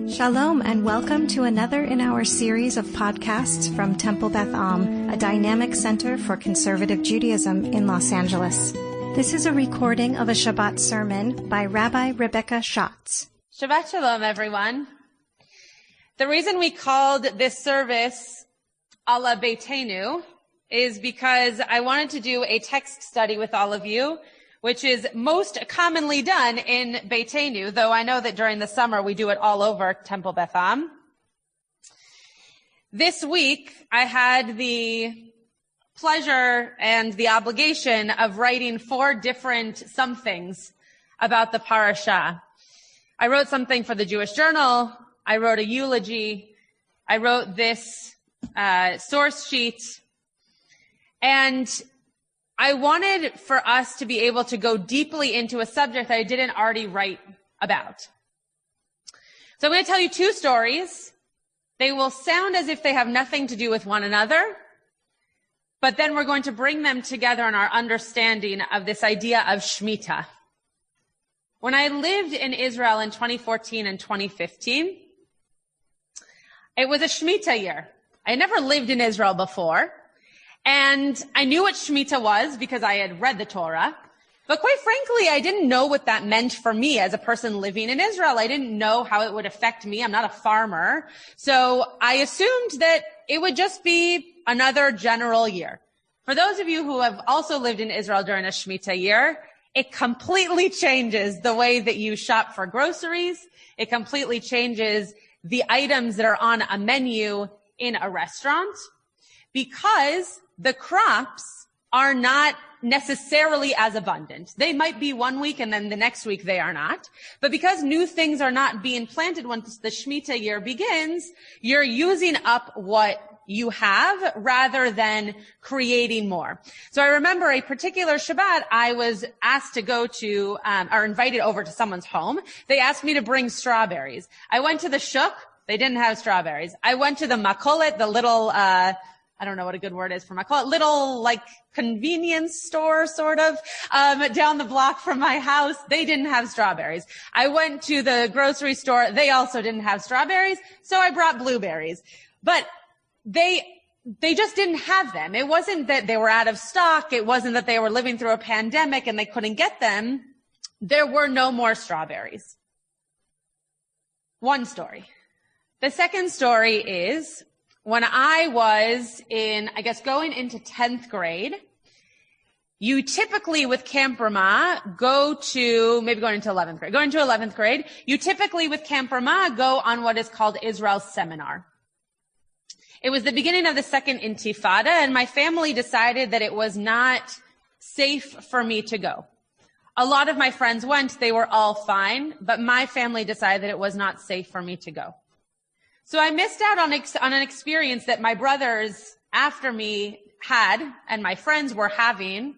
Shalom and welcome to another in our series of podcasts from Temple Beth Am, a dynamic center for conservative Judaism in Los Angeles. This is a recording of a Shabbat sermon by Rabbi Rebecca Schatz. Shabbat Shalom, everyone. The reason we called this service Ala Beitenu is because I wanted to do a text study with all of you, which is most commonly done in Beitenu, though I know that during the summer we do it all over Temple Beth Am. This week, I had the pleasure and the obligation of writing 4 different somethings about the parasha. I wrote something for the Jewish Journal, I wrote a eulogy, I wrote this source sheet, and I wanted for us to be able to go deeply into a subject that I didn't already write about. So I'm going to tell you 2 stories. They will sound as if they have nothing to do with one another, but then we're going to bring them together in our understanding of this idea of Shemitah. When I lived in Israel in 2014 and 2015, it was a Shemitah year. I had never lived in Israel before. And I knew what Shemitah was because I had read the Torah. But quite frankly, I didn't know what that meant for me as a person living in Israel. I didn't know how it would affect me. I'm not a farmer. So I assumed that it would just be another general year. For those of you who have also lived in Israel during a Shemitah year, it completely changes the way that you shop for groceries. It completely changes the items that are on a menu in a restaurant, because the crops are not necessarily as abundant. They might be one week and then the next week they are not. But because new things are not being planted once the Shemitah year begins, you're using up what you have rather than creating more. So I remember a particular Shabbat, I was asked to go to, or invited over to someone's home. They asked me to bring strawberries. I went to the shuk. They didn't have strawberries. I went to the makolet, the little, I don't know what a good word is for makolet, little like convenience store sort of, down the block from my house. They didn't have strawberries. I went to the grocery store. They also didn't have strawberries. So I brought blueberries, but they just didn't have them. It wasn't that they were out of stock. It wasn't that they were living through a pandemic and they couldn't get them. There were no more strawberries. One story. The second story is when I was going into 10th grade, you typically with Camp Ramah going into 11th grade, you typically with Camp Ramah go on what is called Israel's seminar. It was the beginning of the second Intifada, and my family decided that it was not safe for me to go. A lot of my friends went, they were all fine, but my family decided that it was not safe for me to go. So I missed out on an experience that my brothers after me had and my friends were having.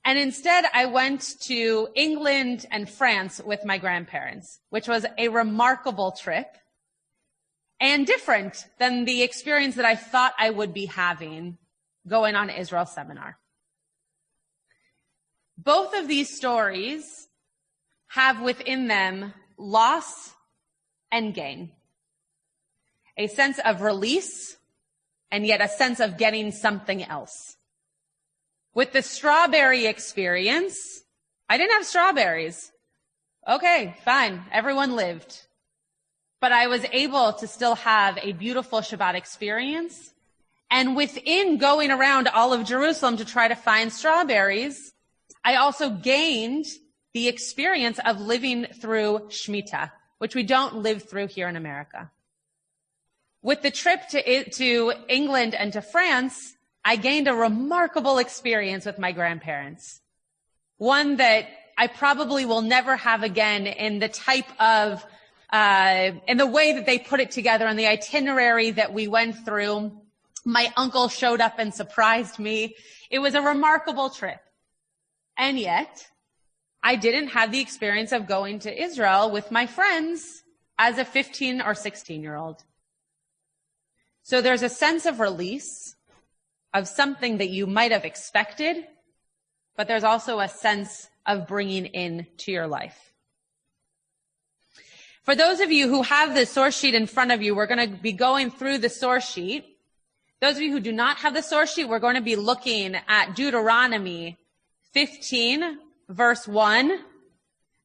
And instead I went to England and France with my grandparents, which was a remarkable trip and different than the experience that I thought I would be having going on Israel seminar. Both of these stories have within them loss and gain. A sense of release, and yet a sense of getting something else. With the strawberry experience, I didn't have strawberries. Okay, fine, everyone lived. But I was able to still have a beautiful Shabbat experience. And within going around all of Jerusalem to try to find strawberries, I also gained the experience of living through Shemitah, which we don't live through here in America. With the trip to England and to France, I gained a remarkable experience with my grandparents. One that I probably will never have again in the type of, in the way that they put it together and the itinerary that we went through. My uncle showed up and surprised me. It was a remarkable trip. And yet, I didn't have the experience of going to Israel with my friends as a 15 or 16-year-old. So there's a sense of release of something that you might have expected, but there's also a sense of bringing in to your life. For those of you who have the source sheet in front of you, we're going to be going through the source sheet. Those of you who do not have the source sheet, we're going to be looking at Deuteronomy 15, verse 1.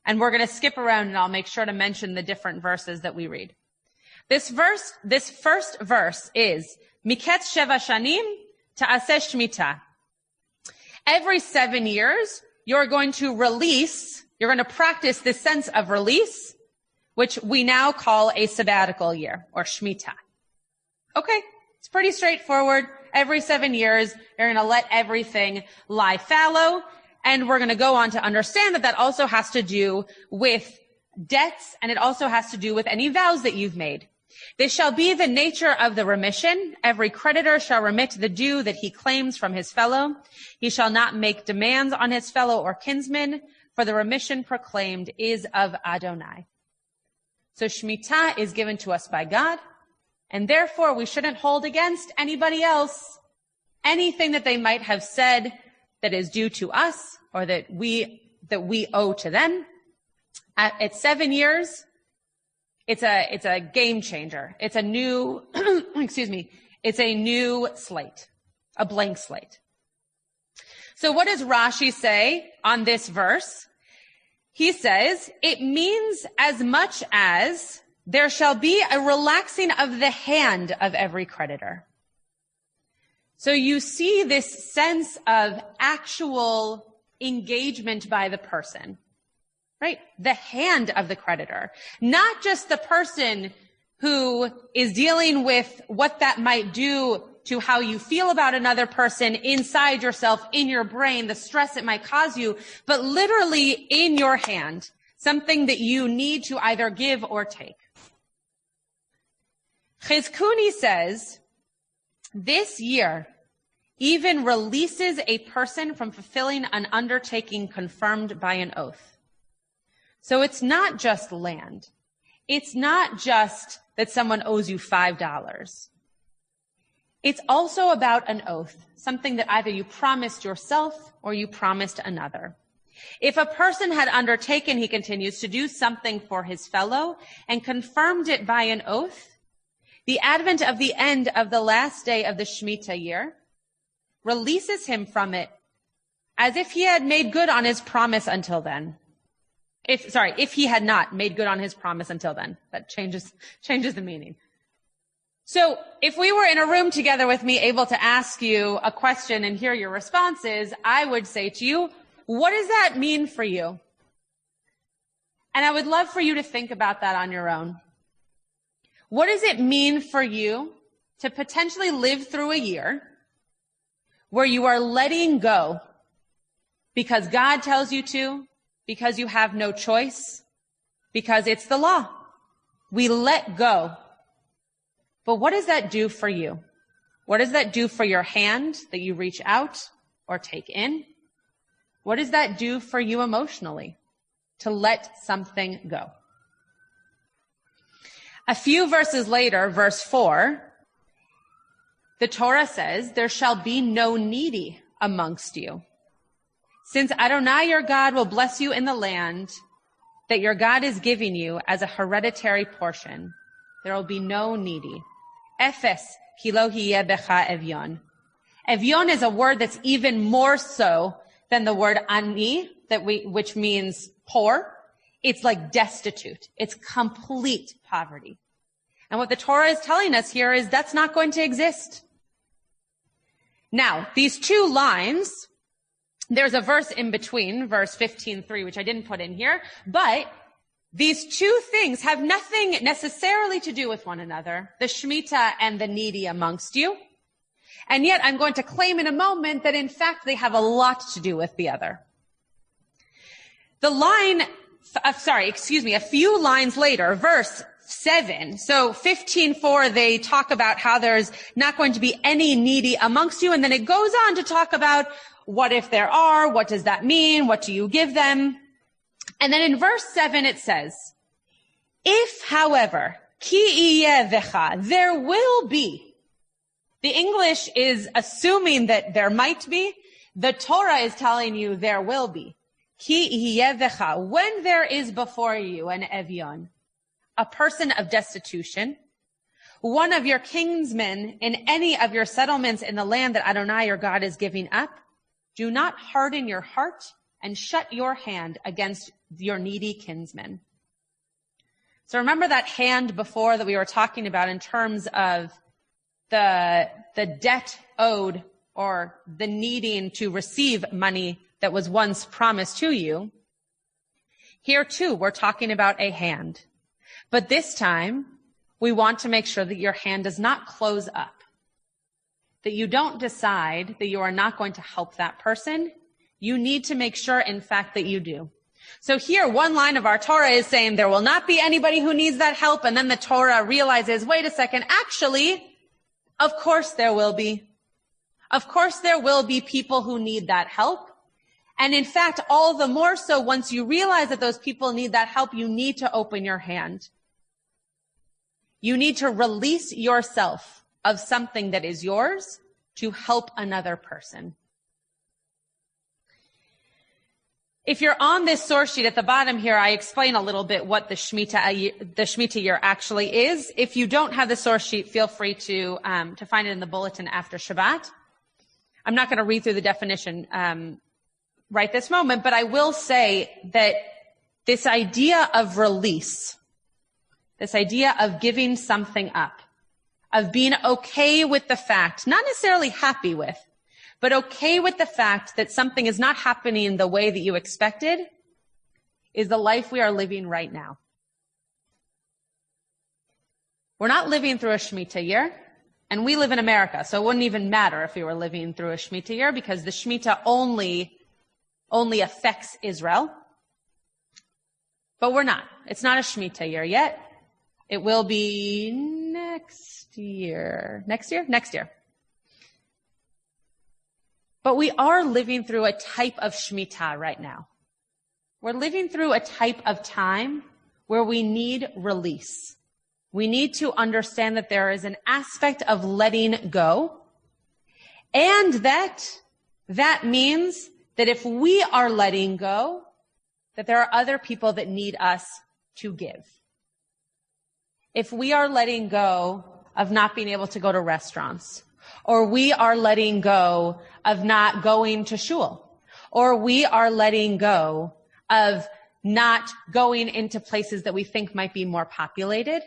And we're going to skip around and I'll make sure to mention the different verses that we read. This first verse is, Miketz Sheva Shanim Ta'aseh Shemitah. Every 7 years, you're going to practice this sense of release, which we now call a sabbatical year, or Shemitah. Okay, it's pretty straightforward. Every 7 years, you're going to let everything lie fallow, and we're going to go on to understand that also has to do with debts, and it also has to do with any vows that you've made. This shall be the nature of the remission. Every creditor shall remit the due that he claims from his fellow. He shall not make demands on his fellow or kinsman, for the remission proclaimed is of Adonai. So Shemitah is given to us by God, and therefore we shouldn't hold against anybody else anything that they might have said that is due to us or that we owe to them. At 7 years, it's a game changer. It's a new, it's a new slate, a blank slate. So what does Rashi say on this verse? He says, it means as much as there shall be a relaxing of the hand of every creditor. So you see this sense of actual engagement by the person, right? The hand of the creditor, not just the person who is dealing with what that might do to how you feel about another person inside yourself, in your brain, the stress it might cause you, but literally in your hand, something that you need to either give or take. Chizkuni says, this year even releases a person from fulfilling an undertaking confirmed by an oath. So it's not just land. It's not just that someone owes you $5. It's also about an oath, something that either you promised yourself or you promised another. If a person had undertaken, he continues, to do something for his fellow and confirmed it by an oath, the advent of the end of the last day of the Shemitah year releases him from it as if he had made good on his promise until then. If he had not made good on his promise until then. That changes the meaning. So if we were in a room together with me, able to ask you a question and hear your responses, I would say to you, what does that mean for you? And I would love for you to think about that on your own. What does it mean for you to potentially live through a year where you are letting go because God tells you to, because you have no choice, because it's the law? We let go. But what does that do for you? What does that do for your hand that you reach out or take in? What does that do for you emotionally to let something go? A few verses later, verse 4, the Torah says, there shall be no needy amongst you. Since Adonai your God will bless you in the land that your God is giving you as a hereditary portion, there will be no needy. Efes hilo hiye becha evyon. Evyon is a word that's even more so than the word ani, which means poor. It's like destitute. It's complete poverty. And what the Torah is telling us here is that's not going to exist. Now, these two lines, there's a verse in between, verse 15:3, which I didn't put in here, but these two things have nothing necessarily to do with one another, the Shemitah and the needy amongst you. And yet I'm going to claim in a moment that in fact they have a lot to do with the other. A few lines later, verse 7. So 15:4, they talk about how there's not going to be any needy amongst you. And then it goes on to talk about what if there are, what does that mean? What do you give them? And then in verse 7 it says, if, however, ki iyeh vecha, there will be. The English is assuming that there might be. The Torah is telling you there will be. Ki iyeh vecha, when there is before you an evyon, a person of destitution, one of your kinsmen in any of your settlements in the land that Adonai your God is giving up, do not harden your heart and shut your hand against your needy kinsmen. So remember that hand before that we were talking about in terms of the debt owed or the needing to receive money that was once promised to you. Here too, we're talking about a hand. But this time, we want to make sure that your hand does not close up, that you don't decide that you are not going to help that person. You need to make sure, in fact, that you do. So here, one line of our Torah is saying there will not be anybody who needs that help. And then the Torah realizes, wait a second, actually, of course there will be. Of course there will be people who need that help. And in fact, all the more so, once you realize that those people need that help, you need to open your hand. You need to release yourself of something that is yours to help another person. If you're on this source sheet at the bottom here, I explain a little bit what the Shemitah year actually is. If you don't have the source sheet, feel free to find it in the bulletin after Shabbat. I'm not going to read through the definition right this moment, but I will say that this idea of release, this idea of giving something up, of being okay with the fact, not necessarily happy with, but okay with the fact that something is not happening the way that you expected, is the life we are living right now. We're not living through a Shemitah year, and we live in America, so it wouldn't even matter if we were living through a Shemitah year, because the Shemitah only affects Israel. But we're not. It's not a Shemitah year yet. It will be next year. Next year. But we are living through a type of Shemitah right now. We're living through a type of time where we need release. We need to understand that there is an aspect of letting go, and that means that if we are letting go, that there are other people that need us to give. If we are letting go of not being able to go to restaurants, or we are letting go of not going to shul, or we are letting go of not going into places that we think might be more populated,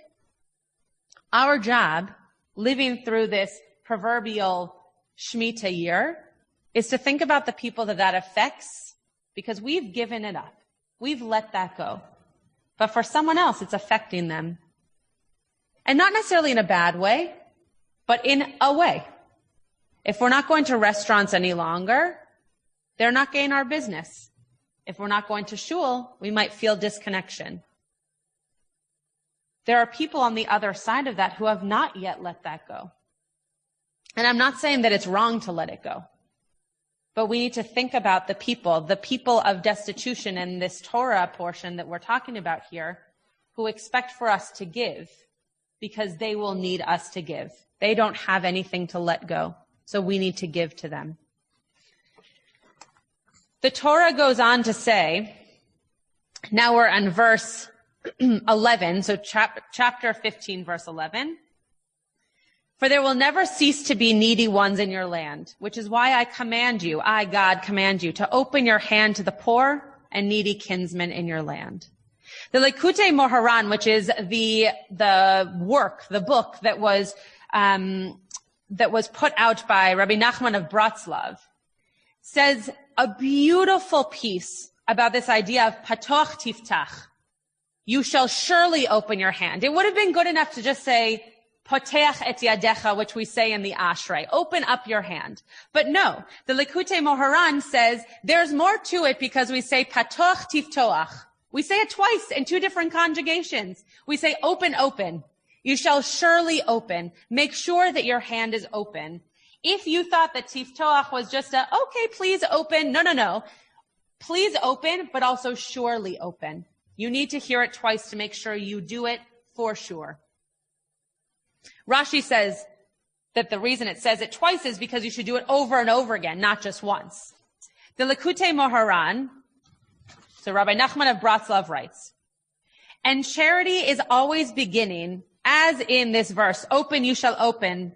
our job, living through this proverbial Shemitah year, is to think about the people that affects, because we've given it up. We've let that go. But for someone else, it's affecting them. And not necessarily in a bad way, but in a way. If we're not going to restaurants any longer, they're not getting our business. If we're not going to shul, we might feel disconnection. There are people on the other side of that who have not yet let that go. And I'm not saying that it's wrong to let it go. But we need to think about the people of destitution in this Torah portion that we're talking about here, who expect for us to give because they will need us to give. They don't have anything to let go, so we need to give to them. The Torah goes on to say, now we're on verse 11, so chapter 15, verse 11. For there will never cease to be needy ones in your land, which is why I command you, I, God, command you to open your hand to the poor and needy kinsmen in your land. The Likutei Moharan, which is the book that was put out by Rabbi Nachman of Bratslav, says a beautiful piece about this idea of patoch tiftach. You shall surely open your hand. It would have been good enough to just say, Poteach et yadecha, which we say in the Ashrei. Open up your hand. But no, the Likutei Moharan says there's more to it, because we say patoch tiftoach. We say it twice in two different conjugations. We say open, open. You shall surely open. Make sure that your hand is open. If you thought that tiftoach was just okay, please open. No. Please open, but also surely open. You need to hear it twice to make sure you do it for sure. Rashi says that the reason it says it twice is because you should do it over and over again, not just once. The Likutei Moharan, so Rabbi Nachman of Bratslav writes, And charity is always beginning, as in this verse, open you shall open.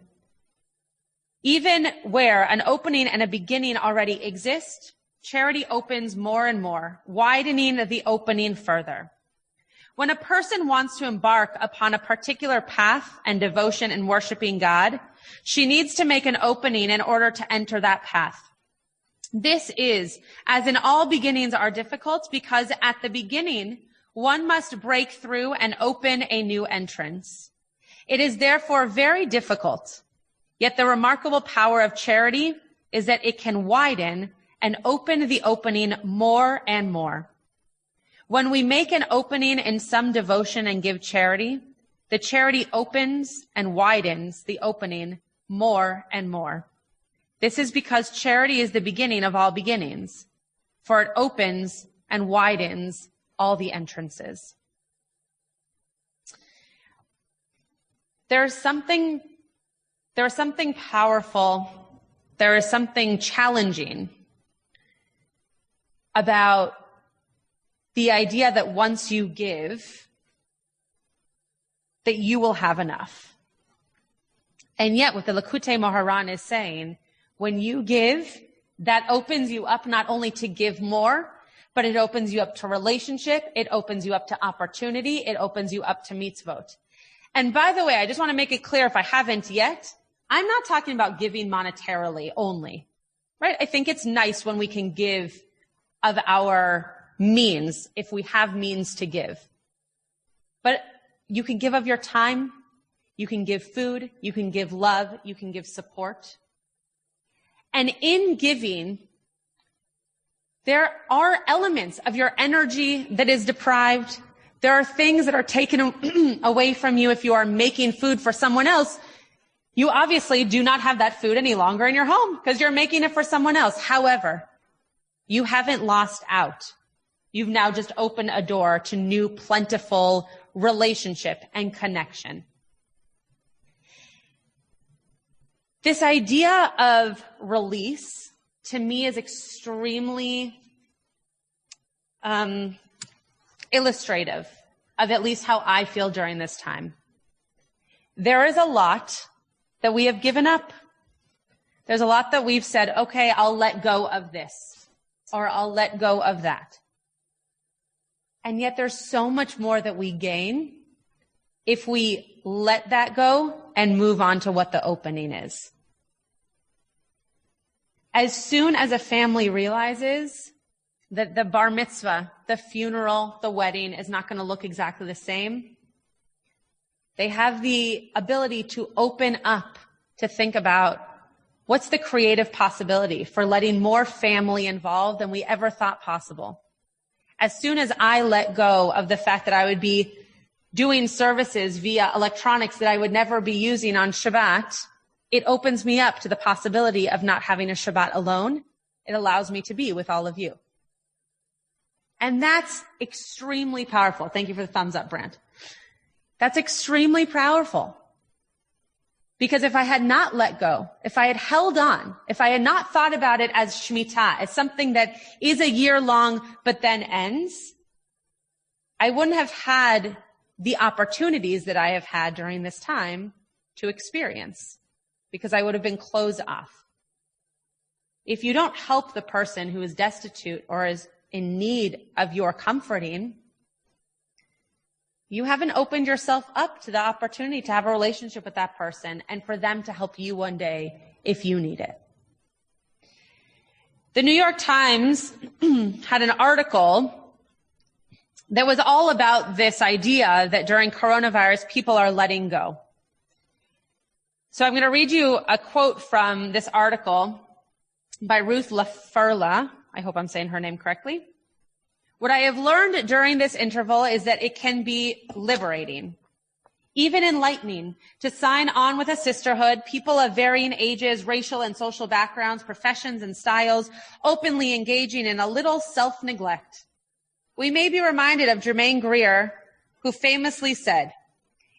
Even where an opening and a beginning already exist, charity opens more and more, widening the opening further. When a person wants to embark upon a particular path and devotion in worshiping God, she needs to make an opening in order to enter that path. This is, as in all beginnings are difficult, because at the beginning, one must break through and open a new entrance. It is therefore very difficult. Yet the remarkable power of charity is that it can widen and open the opening more and more. When we make an opening in some devotion and give charity, the charity opens and widens the opening more and more. This is because charity is the beginning of all beginnings, for it opens and widens all the entrances. There is something powerful, there is something challenging about the idea that once you give, that you will have enough. And yet what the Likutei Moharan is saying, when you give, that opens you up not only to give more, but it opens you up to relationship, it opens you up to opportunity, it opens you up to mitzvot. And by the way, I just want to make it clear if I haven't yet, I'm not talking about giving monetarily only, right? I think it's nice when we can give of our means, if we have means to give. But you can give of your time, you can give food, you can give love, you can give support. And in giving, there are elements of your energy that is deprived. There are things that are taken away from you if you are making food for someone else. You obviously do not have that food any longer in your home because you're making it for someone else. However, you haven't lost out. You've now just opened a door to new, plentiful relationship and connection. This idea of release, to me, is extremely illustrative of at least how I feel during this time. There is a lot that we have given up. There's a lot that we've said, okay, I'll let go of this, or I'll let go of that. And yet there's so much more that we gain if we let that go and move on to what the opening is. As soon as a family realizes that the bar mitzvah, the funeral, the wedding is not going to look exactly the same, they have the ability to open up to think about what's the creative possibility for letting more family involved than we ever thought possible. As soon as I let go of the fact that I would be doing services via electronics that I would never be using on Shabbat, it opens me up to the possibility of not having a Shabbat alone. It allows me to be with all of you. And that's extremely powerful. Thank you for the thumbs up, Brent. That's extremely powerful. Because if I had not let go, if I had held on, if I had not thought about it as Shemitah, as something that is a year long but then ends, I wouldn't have had the opportunities that I have had during this time to experience, because I would have been closed off. If you don't help the person who is destitute or is in need of your comforting, you haven't opened yourself up to the opportunity to have a relationship with that person and for them to help you one day if you need it. The New York Times had an article that was all about this idea that during coronavirus, people are letting go. So I'm going to read you a quote from this article by Ruth Laferla. I hope I'm saying her name correctly. What I have learned during this interval is that it can be liberating, even enlightening, to sign on with a sisterhood, people of varying ages, racial and social backgrounds, professions and styles, openly engaging in a little self-neglect. We may be reminded of Germaine Greer, who famously said,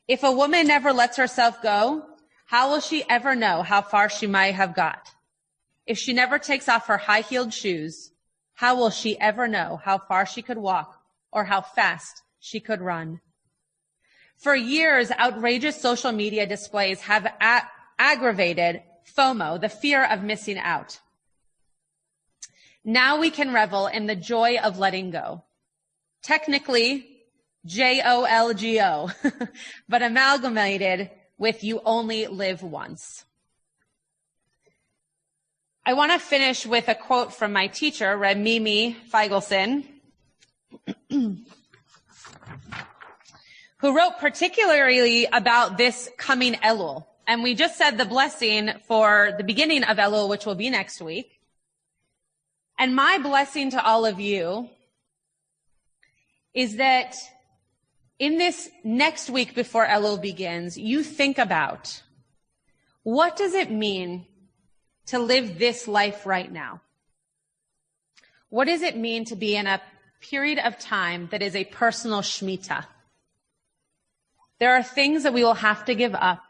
"If a woman never lets herself go, how will she ever know how far she might have got? If she never takes off her high-heeled shoes, how will she ever know how far she could walk or how fast she could run. For years, outrageous social media displays have aggravated FOMO, the fear of missing out. Now we can revel in the joy of letting go. Technically, JOLGO, but amalgamated with you only live once. I want to finish with a quote from my teacher, Rabbi Mimi Feigelson, who wrote particularly about this coming Elul. And we just said the blessing for the beginning of Elul, which will be next week. And my blessing to all of you is that in this next week before Elul begins, you think about, what does it mean to live this life right now? What does it mean to be in a period of time that is a personal Shemitah? There are things that we will have to give up.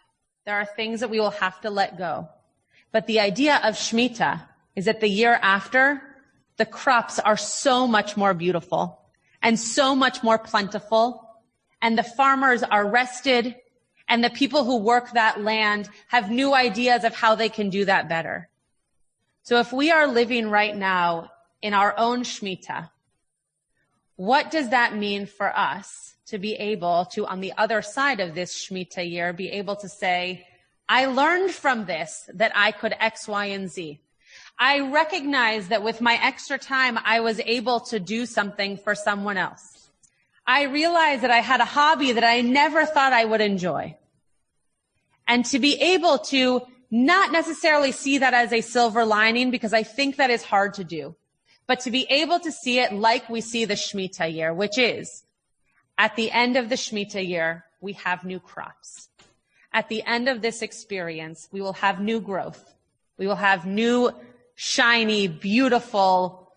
There are things that we will have to let go. But the idea of Shemitah is that the year after, the crops are so much more beautiful and so much more plentiful, and the farmers are rested, and the people who work that land have new ideas of how they can do that better. So if we are living right now in our own Shemitah, what does that mean for us to be able to, on the other side of this Shemitah year, be able to say, I learned from this that I could X, Y, and Z. I recognize that with my extra time, I was able to do something for someone else. I realized that I had a hobby that I never thought I would enjoy. And to be able to not necessarily see that as a silver lining, because I think that is hard to do, but to be able to see it like we see the Shemitah year, which is, at the end of the Shemitah year, we have new crops. At the end of this experience, we will have new growth. We will have new, shiny, beautiful,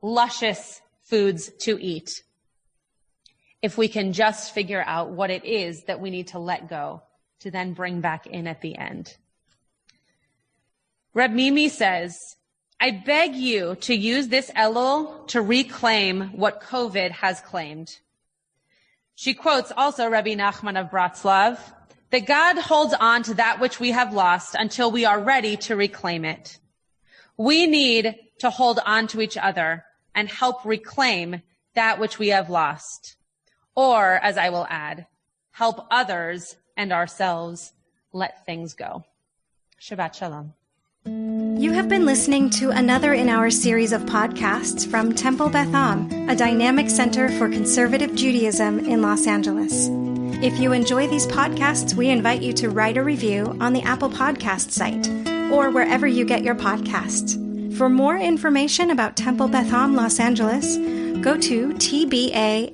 luscious foods to eat. If we can just figure out what it is that we need to let go to then bring back in at the end. Reb Mimi says, I beg you to use this Elul to reclaim what COVID has claimed. She quotes also Rabbi Nachman of Bratslav, that God holds on to that which we have lost until we are ready to reclaim it. We need to hold on to each other and help reclaim that which we have lost. Or, as I will add, help others and ourselves let things go. Shabbat Shalom. You have been listening to another in our series of podcasts from Temple Beth Am, a dynamic center for conservative Judaism in Los Angeles. If you enjoy these podcasts, we invite you to write a review on the Apple Podcast site or wherever you get your podcasts. For more information about Temple Beth Am Los Angeles, go to tbala.org.